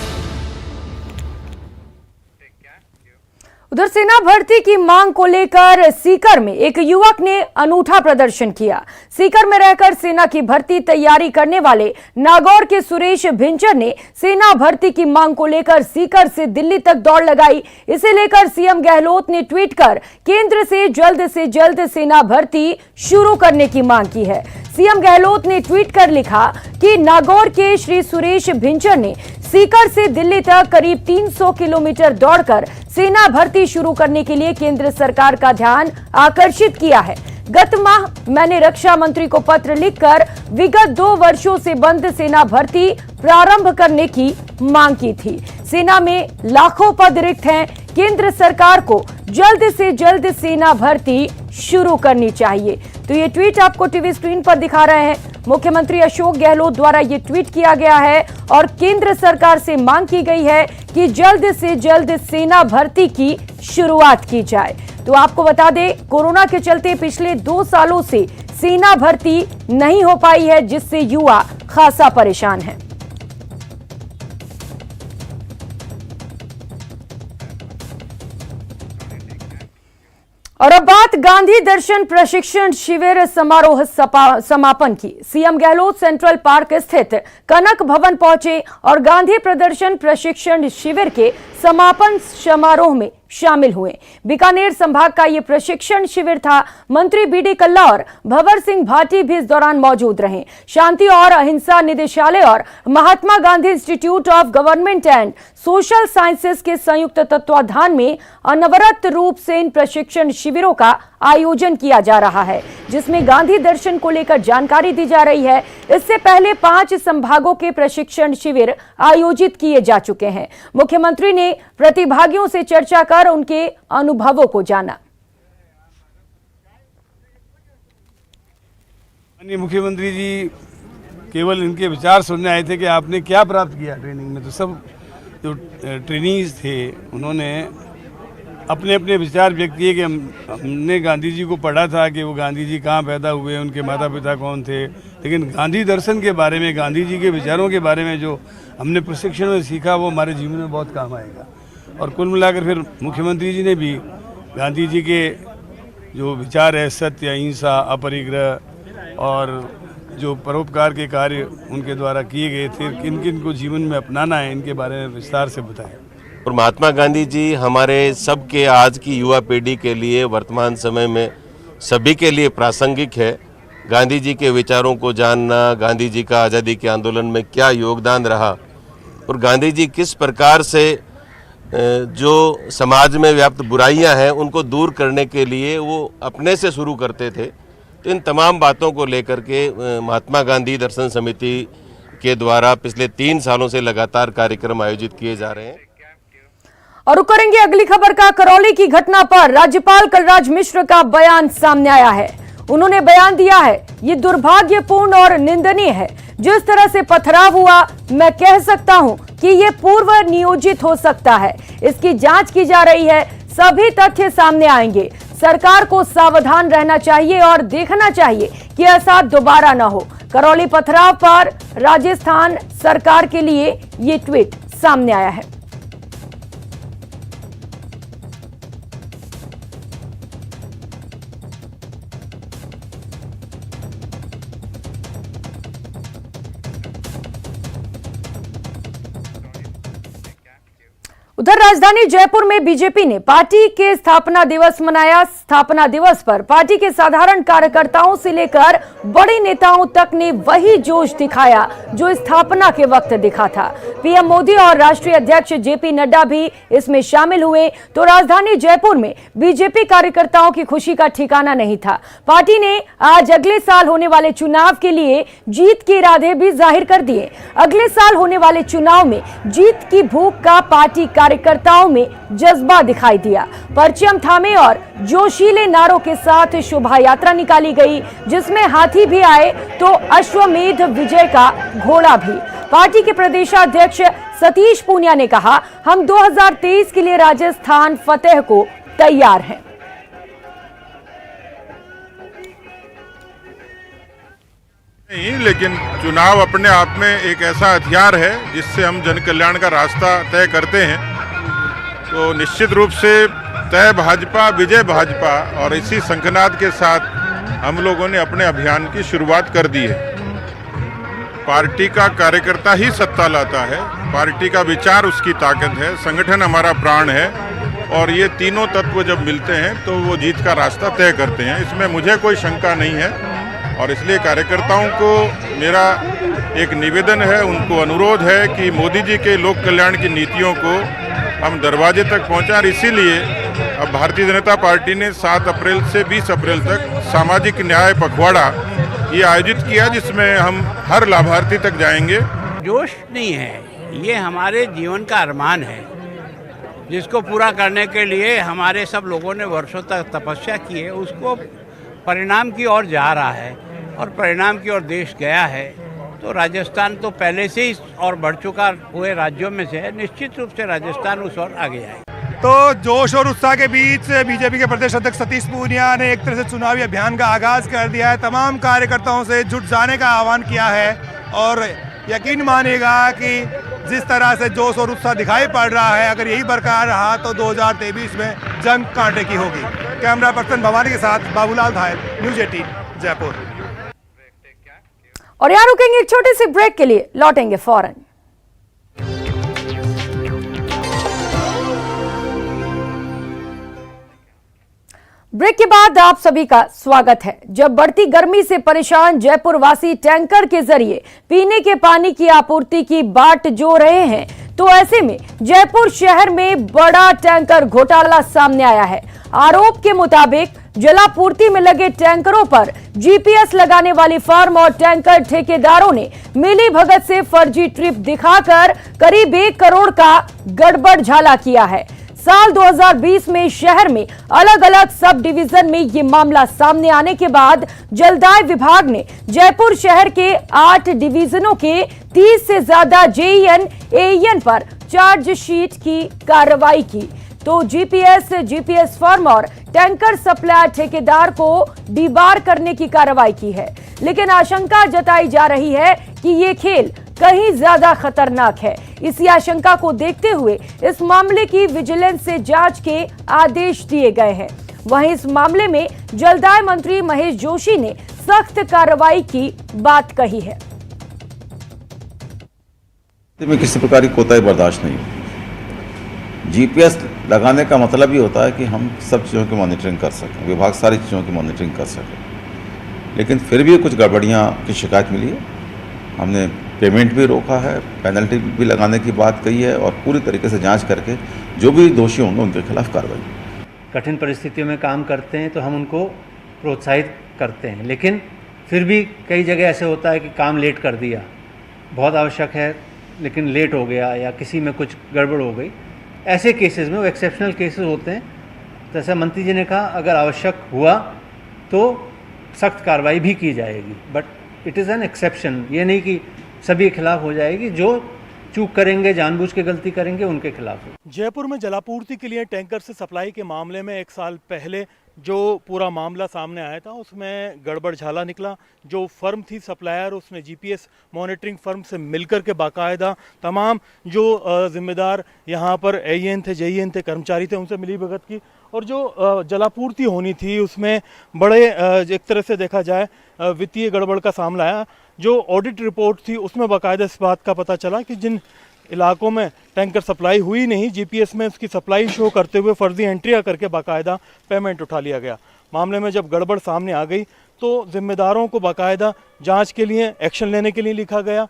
उधर सेना भर्ती की मांग को लेकर सीकर में एक युवक ने अनूठा प्रदर्शन किया। सीकर में रहकर सेना की भर्ती तैयारी करने वाले नागौर के सुरेश भिंचर ने सेना भर्ती की मांग को लेकर सीकर से दिल्ली तक दौड़ लगाई। इसे लेकर सीएम गहलोत ने ट्वीट कर केंद्र से जल्द सेना भर्ती शुरू करने की मांग की है। सीएम गहलोत ने ट्वीट कर लिखा कि नागौर के श्री सुरेश भिंचर ने सीकर से दिल्ली तक करीब 300 किलोमीटर दौड़कर सेना भर्ती शुरू करने के लिए केंद्र सरकार का ध्यान आकर्षित किया है। गत माह मैंने रक्षा मंत्री को पत्र लिखकर विगत 2 वर्षों से बंद सेना भर्ती प्रारंभ करने की मांग की थी। सेना में लाखों पद रिक्त हैं, केंद्र सरकार को जल्द से जल्द सेना भर्ती शुरू करनी चाहिए। तो ये ट्वीट आपको टीवी स्क्रीन पर दिखा रहे हैं। मुख्यमंत्री अशोक गहलोत द्वारा ये ट्वीट किया गया है और केंद्र सरकार से मांग की गई है कि जल्द से जल्द सेना भर्ती की शुरुआत की जाए। तो आपको बता दें, कोरोना के चलते पिछले 2 सालों से सेना भर्ती नहीं हो पाई है, जिससे युवा खासा परेशान है। और अब बात गांधी दर्शन प्रशिक्षण शिविर समारोह समापन की। सीएम गहलोत सेंट्रल पार्क स्थित कनक भवन पहुंचे और गांधी प्रदर्शन प्रशिक्षण शिविर के समापन समारोह में शामिल हुए। बीकानेर संभाग का ये प्रशिक्षण शिविर था। मंत्री बीडी कल्ला और भंवर सिंह भाटी भी इस दौरान मौजूद रहे। शांति और अहिंसा निदेशालय और Mahatma Gandhi institute of government and social sciences के संयुक्त तत्वाधान में अनवरत रूप से इन प्रशिक्षण शिविरों का आयोजन किया जा रहा है, जिसमें गांधी दर्शन को लेकर जानकारी दी जा रही है। इससे पहले 5 संभागों के प्रशिक्षण शिविर आयोजित किए जा चुके हैं। मुख्यमंत्री ने प्रतिभागियों से चर्चा कर उनके अनुभवों को जाना। माननीय मुख्यमंत्री जी केवल इनके विचार सुनने आए थे कि आपने क्या प्राप्त किया ट्रेनिंग में। तो सब जो ट्रेनिंग्स थे उन्होंने अपने अपने विचार व्यक्त किए कि हमने गांधी जी को पढ़ा था कि वो गांधी जी कहाँ पैदा हुए, उनके माता पिता कौन थे, लेकिन गांधी दर्शन के बारे में, गांधी जी के विचारों के बारे में जो हमने प्रशिक्षण में सीखा वो हमारे जीवन में बहुत काम आएगा। और कुल मिलाकर फिर मुख्यमंत्री जी ने भी गांधी जी के जो विचार है, सत्य, अहिंसा, अपरिग्रह और जो परोपकार के कार्य उनके द्वारा किए गए थे, किन किन को जीवन में अपनाना है, इनके बारे में विस्तार से बताया। और महात्मा गांधी जी हमारे सबके आज की युवा पीढ़ी के लिए, वर्तमान समय में सभी के लिए प्रासंगिक है। गांधी जी के विचारों को जानना, गांधी जी का आज़ादी के आंदोलन में क्या योगदान रहा और गांधी जी किस प्रकार से जो समाज में व्याप्त बुराइयां हैं उनको दूर करने के लिए वो अपने से शुरू करते थे। तो इन तमाम बातों को लेकर के महात्मा गांधी दर्शन समिति के द्वारा पिछले 3 सालों से लगातार कार्यक्रम आयोजित किए जा रहे हैं। और रुक करेंगे अगली खबर का। करौली की घटना पर राज्यपाल कलराज मिश्र का बयान सामने आया है। उन्होंने बयान दिया है, ये दुर्भाग्यपूर्ण और निंदनीय है। जिस तरह से पथराव हुआ, मैं कह सकता हूं कि ये पूर्व नियोजित हो सकता है। इसकी जांच की जा रही है, सभी तथ्य सामने आएंगे। सरकार को सावधान रहना चाहिए और देखना चाहिए कि ऐसा दोबारा न हो। करौली पथराव पर राजस्थान सरकार के लिए ये ट्वीट सामने आया है। उधर राजधानी जयपुर में बीजेपी ने पार्टी के स्थापना दिवस मनाया। स्थापना दिवस पर पार्टी के साधारण कार्यकर्ताओं से लेकर बड़े नेताओं तक ने वही जोश दिखाया जो स्थापना के वक्त दिखा था। पीएम मोदी और राष्ट्रीय अध्यक्ष जेपी नड्डा भी इसमें शामिल हुए। तो राजधानी जयपुर में बीजेपी कार्यकर्ताओं की खुशी का ठिकाना नहीं था। पार्टी ने आज अगले साल होने वाले चुनाव के लिए जीत के इरादे भी जाहिर कर दिए। अगले साल होने वाले चुनाव में जीत की भूख का पार्टी कार्यकर्ताओं में जज्बा दिखाई दिया। परचम थामे और जोशीले नारों के साथ शोभा यात्रा निकाली गई, जिसमें हाथी भी आए तो अश्वमेध विजय का घोड़ा भी। पार्टी के प्रदेशाध्यक्ष सतीश पूनिया ने कहा, हम 2023 के लिए राजस्थान फतेह को तैयार हैं। नहीं, लेकिन चुनाव अपने आप में एक ऐसा हथियार है जिससे हम जन कल्याण का रास्ता तय करते हैं। तो निश्चित रूप से तय भाजपा विजय भाजपा, और इसी शंखनाद के साथ हम लोगों ने अपने अभियान की शुरुआत कर दी है। पार्टी का कार्यकर्ता ही सत्ता लाता है, पार्टी का विचार उसकी ताकत है, संगठन हमारा प्राण है, और ये तीनों तत्व जब मिलते हैं तो वो जीत का रास्ता तय करते हैं। इसमें मुझे कोई शंका नहीं है। और इसलिए कार्यकर्ताओं को मेरा एक निवेदन है, उनको अनुरोध है कि मोदी जी के लोक कल्याण की नीतियों को हम दरवाजे तक पहुंचा। और इसीलिए अब भारतीय जनता पार्टी ने 7 अप्रैल से 20 अप्रैल तक सामाजिक न्याय पखवाड़ा ये आयोजित किया, जिसमें हम हर लाभार्थी तक जाएंगे। जोश नहीं है, ये हमारे जीवन का अरमान है, जिसको पूरा करने के लिए हमारे सब लोगों ने वर्षों तक तपस्या की है। उसको परिणाम की ओर जा रहा है और परिणाम की ओर देश गया है। तो राजस्थान तो पहले से ही और बढ़ चुका हुए राज्यों में से है। निश्चित रूप से राजस्थान उस ओर आगे आएगा। तो जोश और उत्साह के बीच बीजेपी के प्रदेश अध्यक्ष सतीश पूनिया ने एक तरह से चुनावी अभियान का आगाज कर दिया है। तमाम कार्यकर्ताओं से जुट जाने का आह्वान किया है और यकीन मानिएगा कि जिस तरह से जोश और उत्साह दिखाई पड़ रहा है, अगर यही बरकरार रहा तो 2023 में जंग कांटे की होगी। कैमरा पर्सन भवानी के साथ बाबूलाल धायल, न्यूज़ 18 जयपुर। और यहाँ रुकेंगे एक छोटे से ब्रेक के लिए, लौटेंगे फौरन। ब्रेक के बाद आप सभी का स्वागत है। जब बढ़ती गर्मी से परेशान जयपुर वासी टैंकर के जरिए पीने के पानी की आपूर्ति की बाट जो रहे हैं, तो ऐसे में जयपुर शहर में बड़ा टैंकर घोटाला सामने आया है। आरोप के मुताबिक जलापूर्ति में लगे टैंकरों पर जीपीएस लगाने वाली फर्म और टैंकर ठेकेदारों ने मिली भगत से फर्जी ट्रिप दिखाकर करीब 1 करोड़ का गड़बड़ झाला किया है। साल 2020 में शहर में अलग अलग सब डिवीजन में ये मामला सामने आने के बाद जलदाय विभाग ने जयपुर शहर के 8 डिवीजनों के 30 से ज्यादा जेईएन एईएन पर चार्जशीट की कार्रवाई की। तो जीपीएस फर्म और टैंकर सप्लायर ठेकेदार को डीबार करने की कार्रवाई की है। लेकिन आशंका जताई जा रही है कि ये खेल कहीं ज्यादा खतरनाक है। इसी आशंका को देखते हुए इस मामले की विजिलेंस से जांच के आदेश दिए गए हैं। वहीं इस मामले में जलदाय मंत्री महेश जोशी ने सख्त कार्रवाई की बात कही है। में किसी प्रकार की कोताही बर्दाश्त नहीं। जीपीएस लगाने का मतलब ही होता है कि हम सब चीज़ों की मॉनिटरिंग कर सकें, विभाग सारी चीज़ों की मॉनिटरिंग कर सके। लेकिन फिर भी कुछ गड़बड़ियाँ की शिकायत मिली है। हमने पेमेंट भी रोका है, पेनल्टी भी लगाने की बात कही है और पूरी तरीके से जांच करके जो भी दोषी होंगे उनके खिलाफ कार्रवाई। कठिन परिस्थितियों में काम करते हैं तो हम उनको प्रोत्साहित करते हैं, लेकिन फिर भी कई जगह ऐसे होता है कि काम लेट कर दिया, बहुत आवश्यक है लेकिन लेट हो गया या किसी में कुछ गड़बड़ हो गई। ऐसे केसेस में वो एक्सेप्शनल केसेस होते हैं। जैसा मंत्री जी ने कहा, अगर आवश्यक हुआ तो सख्त कार्रवाई भी की जाएगी, but it is an exception. ये नहीं कि सभी के खिलाफ हो जाएगी, जो चूक करेंगे, जानबूझ के गलती करेंगे, उनके खिलाफ। जयपुर में जलापूर्ति के लिए टैंकर से सप्लाई के मामले में 1 साल पहले जो पूरा मामला सामने आया था उसमें गड़बड़ झाला निकला। जो फर्म थी सप्लायर, उसने जीपीएस मॉनिटरिंग फर्म से मिलकर के बाकायदा तमाम जो जिम्मेदार यहाँ पर एईएन थे, जेईएन थे, कर्मचारी थे, उनसे मिली भगत की और जो जलापूर्ति होनी थी उसमें बड़े एक तरह से देखा जाए वित्तीय गड़बड़ का सामना आया। जो ऑडिट रिपोर्ट थी उसमें बाकायदा इस बात का पता चला कि जिन इलाकों में टैंकर सप्लाई हुई नहीं, जीपीएस में उसकी सप्लाई शो करते हुए फर्जी एंट्रियां करके बाकायदा पेमेंट उठा लिया गया। मामले में जब गड़बड़ सामने आ गई तो जिम्मेदारों को बाकायदा जांच के लिए एक्शन लेने के लिए लिखा गया।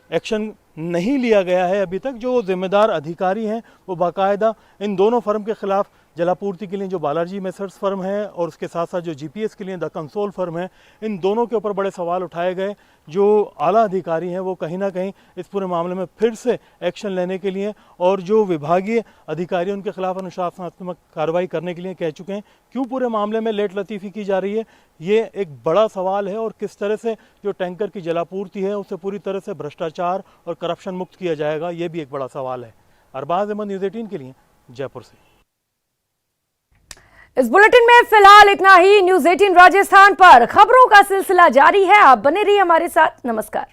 एक्शन नहीं लिया गया है अभी तक। जो जिम्मेदार अधिकारी हैं वो बाकायदा इन दोनों फर्म के खिलाफ, जलापूर्ति के लिए जो बालाजी मेसर्स फर्म है और उसके साथ साथ जो जीपीएस के लिए द कंसोल फर्म है, इन दोनों के ऊपर बड़े सवाल उठाए गए। जो आला अधिकारी हैं वो कहीं ना कहीं इस पूरे मामले में फिर से एक्शन लेने के लिए और जो विभागीय अधिकारी उनके खिलाफ अनुशासनात्मक कार्रवाई करने के लिए कह चुके हैं। क्यों पूरे मामले में लेट लतीफ़ी की जा रही है, ये एक बड़ा सवाल है और किस तरह से जो टैंकर की जलापूर्ति है उसे पूरी तरह से भ्रष्टाचार और करप्शन मुक्त किया जाएगा, ये भी एक बड़ा सवाल है। अरबाज अहमद, न्यूज़ 18 के लिए जयपुर से। इस बुलेटिन में फिलहाल इतना ही। न्यूज़ 18 राजस्थान पर खबरों का सिलसिला जारी है। आप बने रहिए हमारे साथ। नमस्कार।